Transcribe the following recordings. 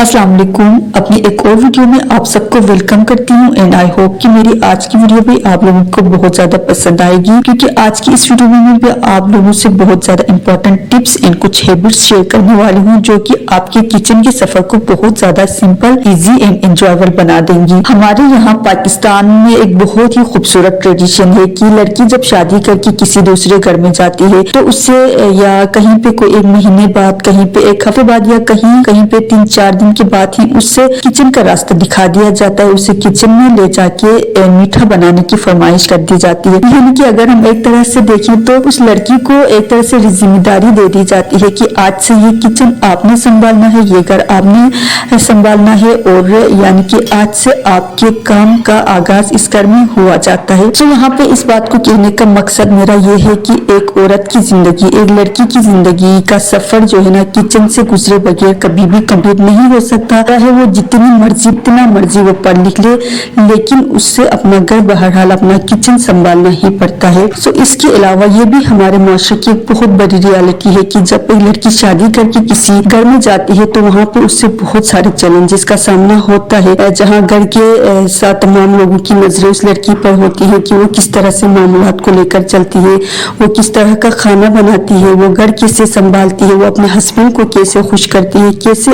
अस्सलाम वालेकुम। अपनी एक और वीडियो में आप सबको वेलकम करती हूँ एंड आई होप कि मेरी आज की वीडियो भी आप लोगों को बहुत ज्यादा पसंद आएगी, क्योंकि आज की इस वीडियो में मैं भी आप लोगों से बहुत ज्यादा इंपॉर्टेंट टिप्स एंड कुछ हैबिट्स शेयर करने वाली हूँ जो कि आपके किचन के सफर को बहुत ज्यादा सिंपल, इजी एंड एंजॉयबल बना देंगी। हमारे यहाँ पाकिस्तान में एक बहुत ही खूबसूरत ट्रेडिशन है कि लड़की जब शादी करके किसी दूसरे घर में जाती है तो उससे या कहीं पे कोई एक महीने बाद, कहीं पे एक हफ्ते बाद या कहीं पे 3-4 दिन के बाद ही उससे किचन का रास्ता दिखा दिया जाता है। उसे किचन में ले जाके मीठा बनाने की फरमाइश कर दी जाती है। यानी कि अगर हम एक तरह से देखें तो उस लड़की को एक तरह से जिम्मेदारी दे दी जाती है कि आज से ये किचन आपने संभालना है, ये घर आपने संभालना है, और यानी कि आज से आपके काम का आगाज इस घर में हुआ जाता है। तो यहाँ पे इस बात को कहने का मकसद मेरा ये है कि एक औरत की जिंदगी, एक लड़की की जिंदगी का सफर जो है ना, किचन से गुजरे बगैर कभी भी कंप्लीट नहीं हो सकता है। वो जितना मर्जी वो पढ़ लिख ले, लेकिन उससे अपना घर बहरहाल अपना किचन संभालना ही पड़ता है। सो इसके अलावा ये भी हमारे माशरे की एक बहुत बड़ी रियलिटी है कि जब एक लड़की शादी करके किसी घर में जाती है तो वहाँ पे उससे बहुत सारे चैलेंजेस का सामना होता है, जहाँ घर के साथ तमाम लोगों की नजरें उस लड़की पर होती है कि वो किस तरह से मामलात को लेकर चलती है, वो किस तरह का खाना बनाती है, वो घर कैसे संभालती है, वो अपने हस्बैंड को कैसे खुश करती है, कैसे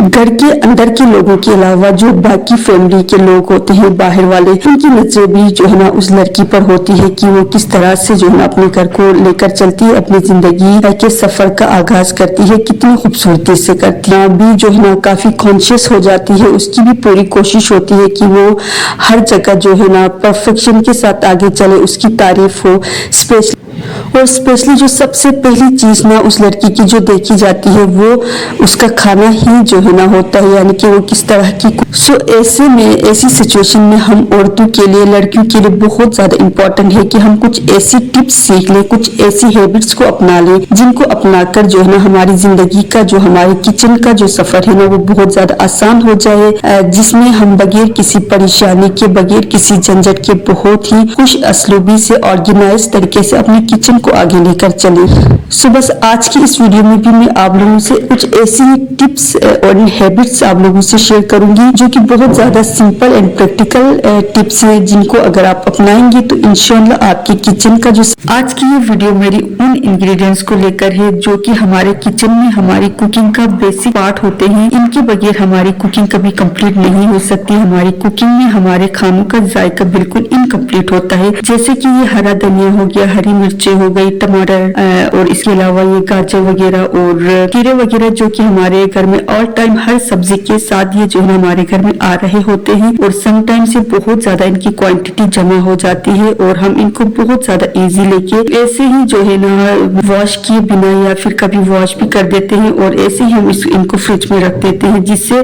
घर के अंदर के लोगों के अलावा जो बाकी फैमिली के लोग होते हैं बाहर वाले, उनकी नजरें भी जो है ना उस लड़की पर होती है कि वो किस तरह से जो है ना अपने घर को लेकर चलती है, अपनी जिंदगी के सफर का आगाज करती है, कितनी खूबसूरती से करती है। भी जो है ना काफी कॉन्शियस हो जाती है, उसकी भी पूरी कोशिश होती है कि वो हर जगह जो है ना परफेक्शन के साथ आगे चले, उसकी तारीफ हो। स्पेशली जो सबसे पहली चीज ना उस लड़की की जो देखी जाती है वो उसका खाना ही जो है ना होता है, यानी कि वो किस तरह की। ऐसे में, ऐसी सिचुएशन में हम औरतों के लिए, लड़कियों के लिए बहुत ज्यादा इम्पोर्टेंट है कि हम कुछ ऐसी टिप्स सीख लें, कुछ ऐसी हैबिट्स को अपना लें जिनको अपनाकर जो है ना हमारी जिंदगी का, जो हमारे किचन का जो सफर है ना वो बहुत ज्यादा आसान हो जाए, जिसमें हम बगैर किसी परेशानी के, बगैर किसी झंझट के बहुत ही खुश असलूबी से, ऑर्गेनाइज तरीके से अपने किचन को आगे लेकर चले। सो बस आज की इस वीडियो में भी मैं आप लोगों से कुछ ऐसी टिप्स और हैबिट्स आप लोगों से शेयर करूंगी जो कि बहुत ज्यादा सिंपल एंड प्रैक्टिकल टिप्स हैं, जिनको अगर आप अपनाएंगे तो इंशाल्लाह आपके किचन का जो। आज की ये वीडियो मेरी उन इंग्रेडिएंट्स को लेकर है जो कि हमारे किचन में हमारी कुकिंग का बेसिक पार्ट होते हैं। इनके बगैर हमारी कुकिंग कभी कंप्लीट नहीं हो सकती। हमारी कुकिंग में हमारे खानों का जायका बिल्कुल इनकम्प्लीट होता है, जैसे कि ये हरा धनिया हो गया, हरी मिर्चें हो गई, टमाटर, और इसके अलावा ये गाजर वगैरह और खीरे वगैरह जो कि हमारे घर में ऑल टाइम हर सब्जी के साथ ये जो है हमारे घर में आ रहे होते हैं, और समटाइम से बहुत ज्यादा इनकी क्वांटिटी जमा हो जाती है और हम इनको बहुत ज्यादा इजी लेके ऐसे ही जो है ना वॉश किए बिना या फिर कभी वॉश भी कर देते हैं और ऐसे ही हम इनको फ्रिज में रख देते हैं, जिससे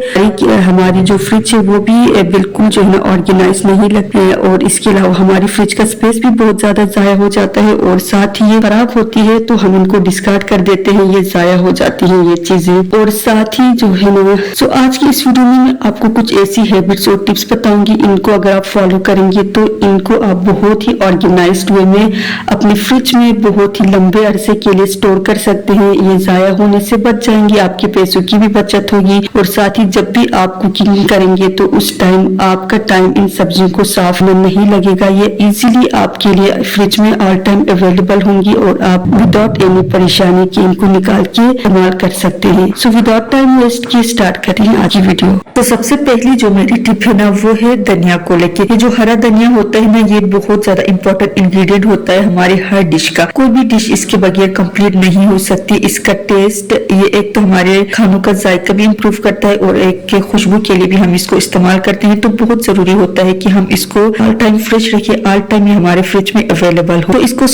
हमारी जो फ्रिज है वो भी बिल्कुल जो है ना ऑर्गेनाइज नहीं लगती है, और इसके अलावा हमारी फ्रिज का स्पेस भी बहुत ज्यादा जाया हो जाता है, और साथ ही ये खराब होती है तो हम इनको डिस्कार्ड कर देते हैं, ये जाया हो जाती है ये चीजें। और साथ ही जो है ना, सो आज की इस वीडियो में मैं आपको कुछ ऐसी हैबिट्स और टिप्स बताऊंगी, इनको अगर आप फॉलो करेंगे तो इनको आप बहुत ही ऑर्गेनाइज्ड वे में अपने फ्रिज में बहुत ही लंबे अरसे के लिए स्टोर कर सकते हैं। ये जाया होने से बच जाएंगे, आपके पैसों की भी बचत होगी, और साथ ही जब भी आप कुकिंग करेंगे तो उस टाइम आपका टाइम इन सब्जियों को साफ नहीं लगेगा। ये इजीली आपके लिए फ्रिज में ऑल टाइम अवेलेबल होंगी और आप विदाउट एनी परेशानी के इनको निकाल के इस्तेमाल कर सकते हैं। सो विदाउट टाइम वेस्ट किए स्टार्ट करें आज की वीडियो। तो सबसे पहली जो मेरी टिप है ना वो है धनिया को लेके। ये जो हरा धनिया होता है ना, ये बहुत ज्यादा इंपॉर्टेंट इंग्रेडिएंट होता है हमारे हर डिश का। कोई भी डिश इसके बगैर कंप्लीट नहीं हो सकती। इसका टेस्ट, ये एक तो हमारे खानों का जायका भी इम्प्रूव करता है और एक के खुशबू के लिए भी हम इसको इस्तेमाल करते हैं, तो बहुत जरूरी होता है कि हम इसको ऑल टाइम फ्रेश रखें, ऑल टाइम हमारे फ्रिज में अवेलेबल हो। तो इसको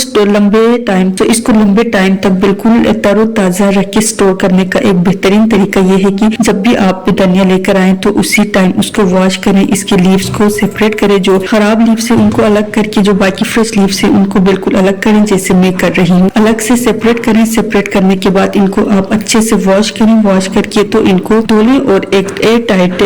लंबे टाइम तक बिल्कुल तरोताजा रख के स्टोर करने का एक बेहतरीन तरीका ये है कि जब भी आप धनिया लेकर आए तो उसी टाइम उसको वॉश करें, इसके लीव्स को सेपरेट करें, जो खराब लीव्स है उनको अलग करके जो बाकी फ्रेश लीव्स है उनको बिल्कुल अलग करें, जैसे मैं कर रही हूँ। अलग से सेपरेट करें। सेपरेट करने के बाद इनको आप अच्छे से वॉश करें। वॉश करके तो इनको धो लें और एक एयर टाइट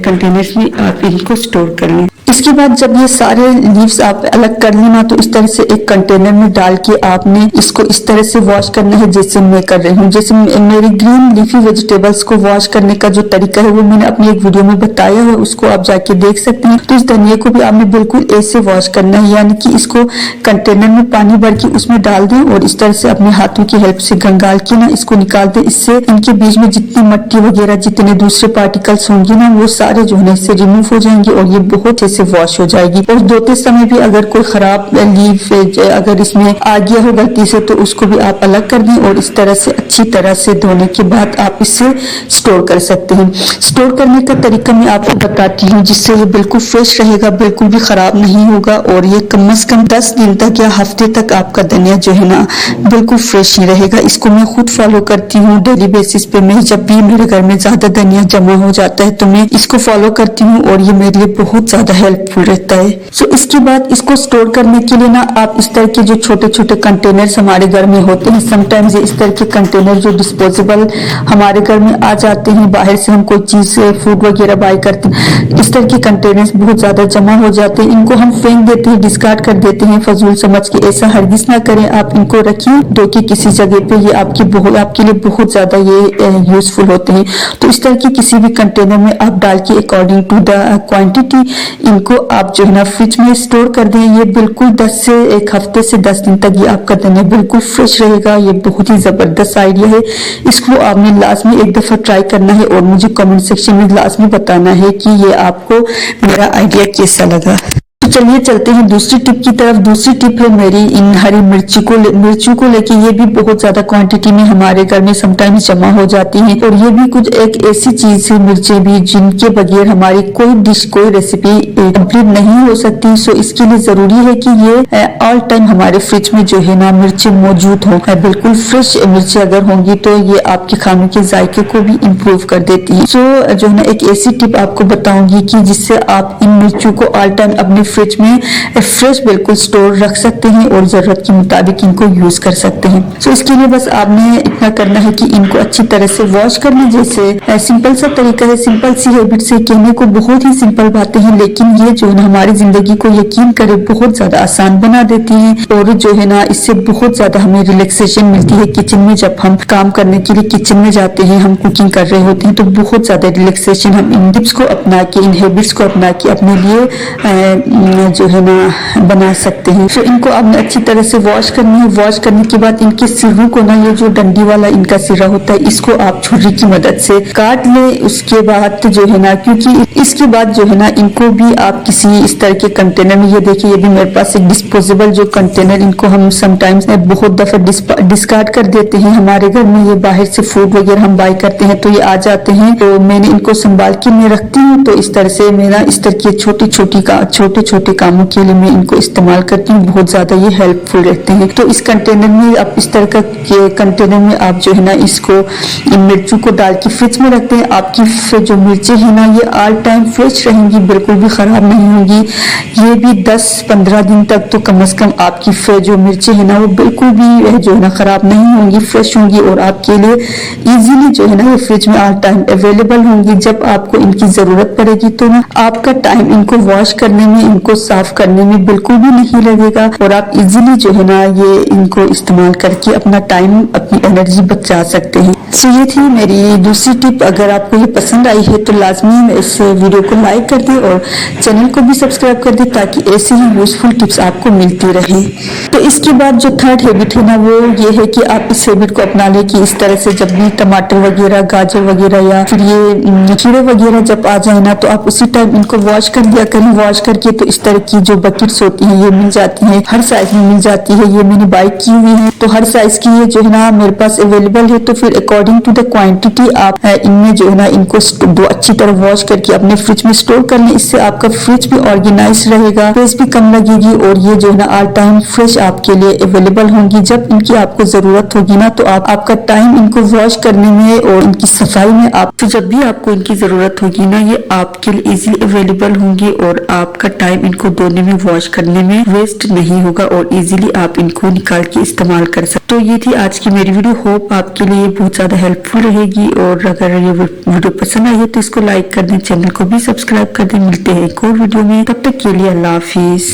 कंटेनर्स में आप इनको स्टोर कर लें। इसके बाद जब ये सारे लीव्स आप अलग कर लेना तो इस तरह से एक कंटेनर में डाल डाल के आपने इसको इस तरह से वॉश करना है जैसे मैं कर रही हूँ। जैसे मेरी ग्रीन लीफी वेजिटेबल्स को वॉश करने का जो तरीका है वो मैंने अपनी एक वीडियो में बताया है, उसको आप जाके देख सकते हैं। तो इस धनिया को भी आपने बिल्कुल ऐसे वॉश करना है, यानी कि इसको कंटेनर में पानी भर के उसमें डाल दें और इस तरह से अपने हाथों की हेल्प से गंगाल के ना इसको निकाल दें। इससे इनके बीच में जितनी मट्टी वगैरह जितने दूसरे पार्टिकल्स होंगे ना वो सारे जो है इससे रिमूव हो जाएंगे और ये बहुत अच्छे से वॉश हो जाएगी। और धोते समय भी अगर कोई खराब लीफ अगर इसमें आ गया हो गलती से तो उसको भी आप अलग कर दें और इस तरह से अच्छी तरह से धोने के बाद आप इसे स्टोर कर सकते हैं। स्टोर करने का तरीका मैं आपको बताती हूँ जिससे ये बिल्कुल फ्रेश रहेगा, बिल्कुल भी खराब नहीं होगा और ये कम से कम 10 दिन तक या हफ्ते तक आपका धनिया जो है ना बिल्कुल फ्रेश ही रहेगा। इसको मैं खुद फॉलो करती हूँ डेली बेसिस पे। मैं जब भी मेरे घर में ज्यादा धनिया जमा हो जाता है तो मैं इसको फॉलो करती हूँ और ये मेरे लिए बहुत ज्यादा हेल्पफुल रहता है। सो इसके बाद इसको स्टोर करने के लिए ना आप इस तरह के जो छोटे छोटे कंटेनर्स हमारे घर में होते हैं, समटाइम्स ये इस तरह के कंटेनर जो डिस्पोजेबल हमारे घर में आ जाते हैं, बाहर से हम कोई चीज फूड वगैरह बाय करते हैं, इस तरह के कंटेनर्स बहुत ज्यादा जमा हो जाते हैं, इनको हम फेंक देते हैं, डिस्कार्ड कर देते हैं फजूल समझ के। ऐसा हरगिज ना करें, आप इनको रखिए दो की किसी जगह पे, ये आपके लिए बहुत ज्यादा ये यूजफुल होते हैं। तो इस तरह की किसी भी कंटेनर में आप डाल के अकॉर्डिंग टू द क्वांटिटी इनको आप जो है ना फ्रिज में स्टोर कर दें। ये बिल्कुल 10 से एक हफ्ते से 10 दिन तक ये आपका धनिया बिल्कुल फ्रेश रहेगा। ये बहुत ही जबरदस्त आइडिया है, इसको आपने लास्ट में एक दफा ट्राई करना है और मुझे कमेंट सेक्शन में लास्ट में बताना है कि ये आपको मेरा आइडिया कैसा लगा। तो चलिए चलते हैं दूसरी टिप की तरफ। दूसरी टिप है मेरी इन हरी मिर्ची को लेके। ये भी बहुत ज्यादा क्वांटिटी में हमारे घर में समटाइम्स जमा हो जाती हैं और ये भी कुछ एक ऐसी चीज है, मिर्चें भी, जिनके बगैर हमारी कोई डिश कोई रेसिपी कंप्लीट नहीं हो सकती। सो इसके लिए जरूरी है कि ये ऑल टाइम हमारे फ्रिज में जो है ना मिर्चें मौजूद हो। बिल्कुल फ्रेश मिर्ची अगर होंगी तो ये आपके खानों के जायके को भी इम्प्रूव कर देती है। सो जो है ना एक ऐसी टिप आपको बताऊंगी कि जिससे आप इन मिर्चों को ऑल टाइम अपने फ्रिज में फ्रेश बिल्कुल स्टोर रख सकते हैं और जरूरत के मुताबिक इनको यूज कर सकते हैं। सो इसके लिए बस आपने इतना करना है कि इनको अच्छी तरह से वॉश कर लें। जैसे सिंपल सा तरीका है, सिंपल सी हैबिट से, कहने को बहुत ही सिंपल बातें हैं लेकिन ये जो है ना हमारी जिंदगी को यकीन करे बहुत ज्यादा आसान बना देती है और जो है ना इससे बहुत ज्यादा हमें रिलैक्सेशन मिलती है। किचन में जब हम काम करने के लिए किचन में जाते हैं, हम कुकिंग कर रहे होते हैं तो बहुत ज्यादा रिलैक्सेशन हम इन टिप्स को अपना के, इन हैबिट्स को अपना के अपने लिए जो है ना बना सकते हैं। तो इनको आपने अच्छी तरह से वॉश करनी है। वॉश करने के बाद इनके सिरों को ना, ये जो डंडी वाला इनका सिरा होता है, इसको आप छुरी की मदद से काट लें। उसके बाद जो है ना, क्योंकि इसके बाद जो है ना इनको भी आप किसी इस तरह के कंटेनर में, ये देखिए ये भी मेरे पास एक डिस्पोजेबल जो कंटेनर, इनको हम समटाइम्स बहुत दफा डिस्कार्ड कर देते हैं हमारे घर में। ये बाहर से फूड वगैरह हम बाय करते हैं तो ये आ जाते हैं, तो मैंने इनको संभाल के मैं रखती हूँ। तो इस तरह से मेरा इस तरह के छोटे छोटे कामों के लिए मैं इनको इस्तेमाल करती हूँ, बहुत ज्यादा ये हेल्पफुल रहते हैं। तो इस कंटेनर में आप इस तरह के कंटेनर में आप जो है ना इसको इन मिर्चों को डाल के फ्रिज में रखते हैं। आपकी जो मिर्चें है ना ये ऑल टाइम फ्रेश रहेंगी, बिल्कुल भी खराब नहीं होंगी। ये भी 10-15 दिन तक तो कम से कम आपकी जो मिर्चें है ना वो बिल्कुल भी जो है ना खराब नहीं होंगी, फ्रेश होंगी और आपके लिए इजीली जो है ना ये फ्रिज में ऑल टाइम अवेलेबल होंगी। जब आपको इनकी जरूरत पड़ेगी तो ना आपका टाइम इनको वॉश करने में, इनको साफ करने में बिल्कुल भी नहीं लगेगा और आप इजीली जो है ना ये इनको इस्तेमाल करके अपना टाइम, अपनी एनर्जी बचा सकते हैं। सो ये थी मेरी दूसरी टिप। अगर आपको ये पसंद आई है तो लाजमी इस वीडियो को लाइक कर दें और चैनल को भी सब्सक्राइब कर दें ताकि ऐसी ही यूजफुल टिप्स आपको मिलती रहे। तो इसके बाद जो थर्ड हैबिट है ना वो ये है कि आप इस हैबिट को अपना लें कि इस तरह से जब भी टमाटर वगैरह, गाजर वगैरह या फिर ये कीड़े वगैरह जब आ जाए ना तो आप उसी टाइम इनको वॉश कर दिया करें। वॉश करके तो इस तरह की जो बकेट्स होती हैं ये मिल जाती हैं, हर साइज में मिल जाती है। ये मैंने बाय की हुई है तो हर साइज की ये जो है ना मेरे पास अवेलेबल है। तो फिर अकॉर्डिंग टू द क्वांटिटी आप इनमें जो है ना इनको अच्छी तरह वॉश करके अपने फ्रिज में स्टोर कर लें। इससे आपका फ्रिज भी ऑर्गेनाइज रहेगा, स्पेस भी कम लगेगी और ये जो है ना ऑल टाइम फ्रेश आपके लिए अवेलेबल होंगी। जब इनकी आपको जरूरत होगी ना तो आपका टाइम इनको वॉश करने में और इनकी सफाई में, आप तो जब भी आपको इनकी जरूरत होगी ना ये आपके लिए इजीली अवेलेबल होंगी और आपका टाइम इनको धोने में, वॉश करने में वेस्ट नहीं होगा और इजीली आप इनको निकाल के इस्तेमाल कर सकते। तो ये थी आज की मेरी वीडियो। होप आपके लिए बहुत ज्यादा हेल्पफुल रहेगी और अगर ये वीडियो पसंद आई है तो इसको लाइक कर दें, चैनल को भी सब्सक्राइब कर दें। मिलते हैं एक और वीडियो में, तब तक के लिए अल्लाह हाफिज।